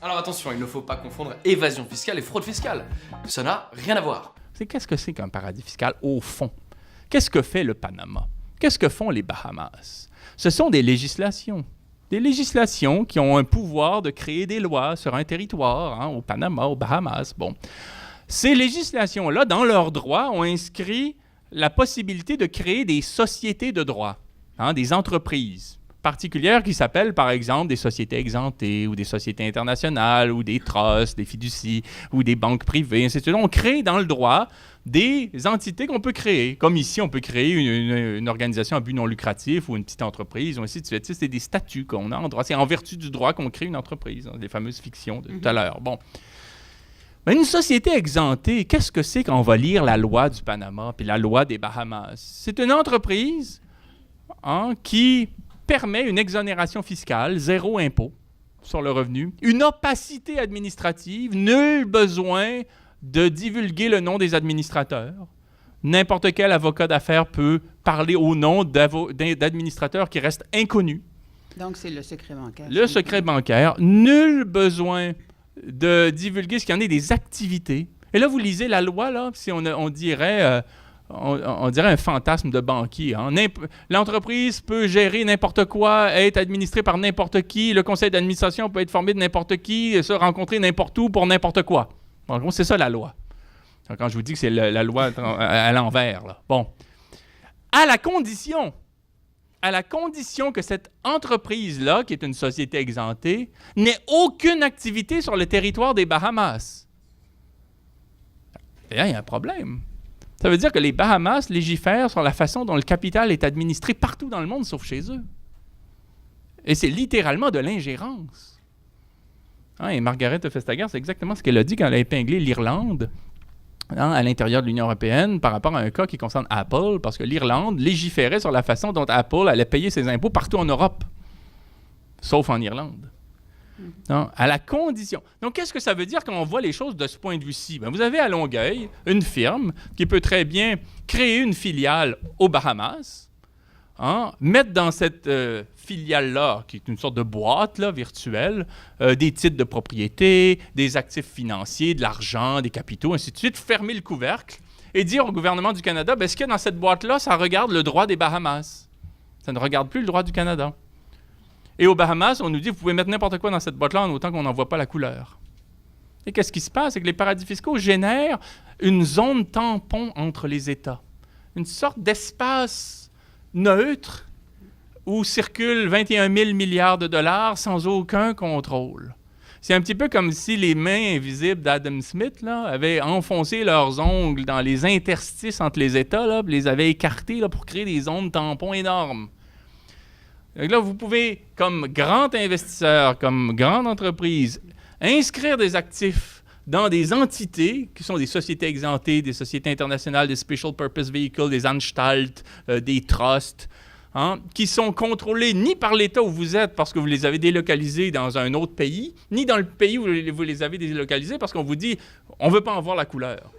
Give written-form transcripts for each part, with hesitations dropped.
Alors attention, il ne faut pas confondre évasion fiscale et fraude fiscale. Ça n'a rien à voir. Qu'est-ce que c'est qu'un paradis fiscal au fond? Qu'est-ce que fait le Panama? Qu'est-ce que font les Bahamas? Ce sont des législations. Des législations qui ont un pouvoir de créer des lois sur un territoire, au Panama, aux Bahamas. Bon. Ces législations-là, dans leurs droits, ont inscrit la possibilité de créer des sociétés de droit, des entreprises particulières qui s'appellent, par exemple, des sociétés exemptées ou des sociétés internationales ou des trusts, des fiducies ou des banques privées, ainsi de suite. On crée dans le droit des entités qu'on peut créer. Comme ici, on peut créer une organisation à but non lucratif ou une petite entreprise, ou ainsi de suite. C'est des statuts qu'on a en droit. C'est en vertu du droit qu'on crée une entreprise, les fameuses fictions de tout à l'heure. Bon. Mais une société exemptée, qu'est-ce que c'est quand on va lire la loi du Panama puis la loi des Bahamas? C'est une entreprise qui permet une exonération fiscale, 0 impôt sur le revenu, une opacité administrative, nul besoin de divulguer le nom des administrateurs. N'importe quel avocat d'affaires peut parler au nom d'administrateurs qui restent inconnus. Donc, c'est le secret bancaire. Le secret bancaire. Nul besoin de divulguer ce qu'il y en a des activités. Et là, vous lisez la loi, là, si on dirait... On dirait un fantasme de banquier. L'entreprise peut gérer n'importe quoi, être administrée par n'importe qui. Le conseil d'administration peut être formé de n'importe qui, se rencontrer n'importe où pour n'importe quoi. En gros, c'est ça la loi. Quand je vous dis que c'est la loi à l'envers. Là. Bon. À la condition que cette entreprise-là, qui est une société exemptée, n'ait aucune activité sur le territoire des Bahamas. Et là, il y a un problème. Ça veut dire que les Bahamas légifèrent sur la façon dont le capital est administré partout dans le monde, sauf chez eux. Et c'est littéralement de l'ingérence. Et Margaret Vestager, c'est exactement ce qu'elle a dit quand elle a épinglé l'Irlande à l'intérieur de l'Union européenne par rapport à un cas qui concerne Apple, parce que l'Irlande légiférait sur la façon dont Apple allait payer ses impôts partout en Europe, sauf en Irlande. À la condition. Donc, qu'est-ce que ça veut dire quand on voit les choses de ce point de vue-ci? Bien, vous avez à Longueuil une firme qui peut très bien créer une filiale aux Bahamas, mettre dans cette filiale-là, qui est une sorte de boîte là, virtuelle, des titres de propriété, des actifs financiers, de l'argent, des capitaux, ainsi de suite, fermer le couvercle et dire au gouvernement du Canada, bien, ce qu'il y a dans cette boîte-là, ça regarde le droit des Bahamas. Ça ne regarde plus le droit du Canada. Et aux Bahamas, on nous dit, vous pouvez mettre n'importe quoi dans cette boîte-là en autant qu'on n'en voit pas la couleur. Et qu'est-ce qui se passe? C'est que les paradis fiscaux génèrent une zone tampon entre les États. Une sorte d'espace neutre où circulent 21 000 milliards de dollars sans aucun contrôle. C'est un petit peu comme si les mains invisibles d'Adam Smith là, avaient enfoncé leurs ongles dans les interstices entre les États, là, les avaient écartés là, pour créer des zones tampons énormes. Donc là, vous pouvez, comme grand investisseur, comme grande entreprise, inscrire des actifs dans des entités qui sont des sociétés exemptées, des sociétés internationales, des Special Purpose Vehicles, des Anstalts, des trusts, qui sont contrôlés ni par l'État où vous êtes parce que vous les avez délocalisés dans un autre pays, ni dans le pays où vous les avez délocalisés parce qu'on vous dit « on ne veut pas en voir la couleur ».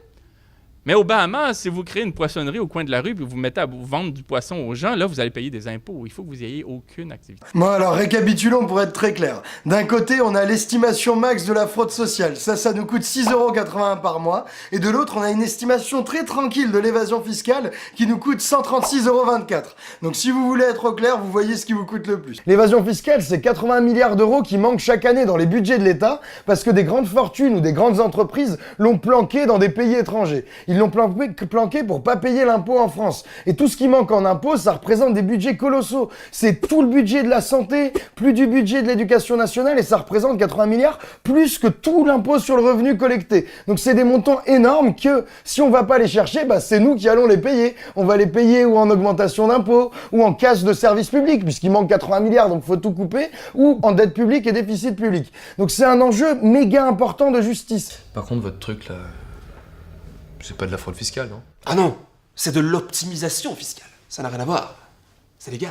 Mais aux Bahamas, si vous créez une poissonnerie au coin de la rue et vous mettez à vendre du poisson aux gens, là, vous allez payer des impôts. Il faut que vous n'ayez aucune activité. Bon, alors, récapitulons pour être très clair. D'un côté, on a l'estimation max de la fraude sociale. Ça nous coûte 6,81 € par mois. Et de l'autre, on a une estimation très tranquille de l'évasion fiscale qui nous coûte 136,24 €. Donc, si vous voulez être au clair, vous voyez ce qui vous coûte le plus. L'évasion fiscale, c'est 80 milliards d'euros qui manquent chaque année dans les budgets de l'État parce que des grandes fortunes ou des grandes entreprises l'ont planqué dans des pays étrangers. Ils l'ont planqué pour pas payer l'impôt en France. Et tout ce qui manque en impôts, ça représente des budgets colossaux. C'est tout le budget de la santé, plus du budget de l'éducation nationale, et ça représente 80 milliards, plus que tout l'impôt sur le revenu collecté. Donc c'est des montants énormes que, si on va pas les chercher, c'est nous qui allons les payer. On va les payer ou en augmentation d'impôts, ou en casse de services publics, puisqu'il manque 80 milliards, donc faut tout couper, ou en dette publique et déficit public. Donc c'est un enjeu méga important de justice. Par contre, votre truc là, c'est pas de la fraude fiscale, non? Ah non, c'est de l'optimisation fiscale. Ça n'a rien à voir. C'est légal.